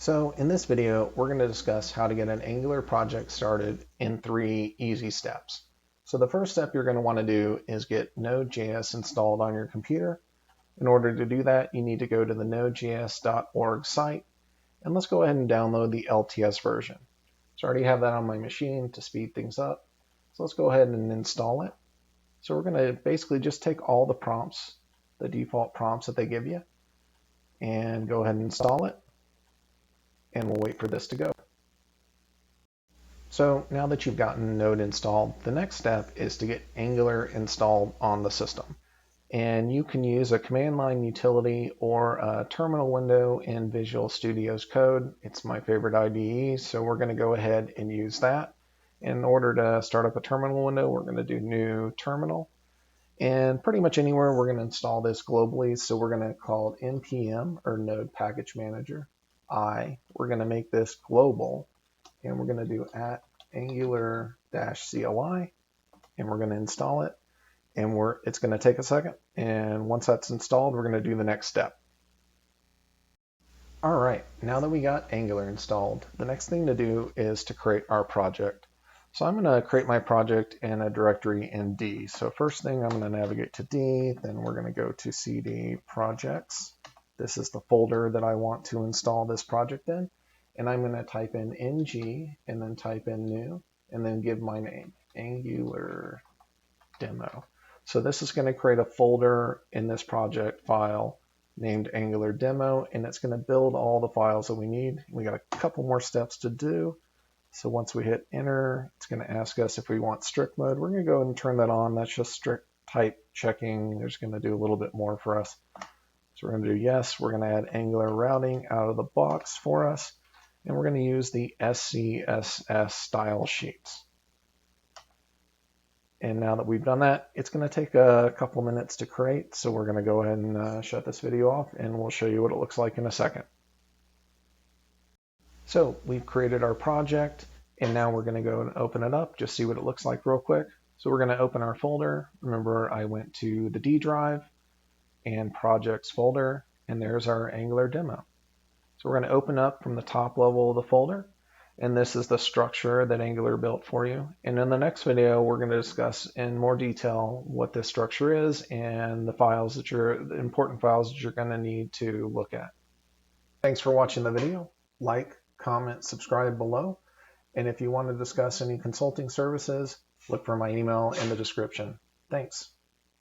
So in this video, we're going to discuss how to get an Angular project started in 3 easy steps. So the first step you're going to want to do is get nodejs installed on your computer. In order to do that, you need to go to the nodejs.org site, and let's go ahead and download the LTS version. So I already have that on my machine to speed things up. So let's go ahead and install it. So we're going to basically just take all the prompts, the default prompts that they give you, and go ahead and install it. And we'll wait for this to go. So now that you've gotten Node installed, the next step is to get Angular installed on the system. And you can use a command line utility or a terminal window in Visual Studio's code. It's my favorite IDE, so we're going to go ahead and use that. In order to start up a terminal window, we're going to do new terminal. And pretty much anywhere we're going to install this globally, so we're going to call it npm or Node Package Manager. We're going to make this global, and we're going to do @angular-CLI, and we're going to install it, and it's going to take a second, and once that's installed, we're going to do the next step. All right, now that we got Angular installed, the next thing to do is to create our project. So I'm going to create my project in a directory in D. So first thing, I'm going to navigate to D, then we're going to go to CD projects. This is the folder that I want to install this project in. And I'm going to type in ng and then type in new and then give my name, Angular demo. So this is going to create a folder in this project file named Angular demo, and it's going to build all the files that we need. We got a couple more steps to do. So once we hit enter, it's going to ask us if we want strict mode. We're going to go ahead and turn that on. That's just strict type checking. There's going to do a little bit more for us. So we're going to do yes. We're going to add Angular routing out of the box for us. And we're going to use the SCSS style sheets. And now that we've done that, it's going to take a couple minutes to create. So we're going to go ahead and shut this video off, and we'll show you what it looks like in a second. So we've created our project, and now we're going to go and open it up, just see what it looks like real quick. So we're going to open our folder. Remember, I went to the D drive and projects folder, and there's our Angular demo. So we're going to open up from the top level of the folder, and this is the structure that Angular built for you. And in the next video, we're going to discuss in more detail what this structure is and the files that the important files that you're going to need to look at. Thanks for watching the video. Like, comment, subscribe below. And if you want to discuss any consulting services, look for my email in the description. Thanks.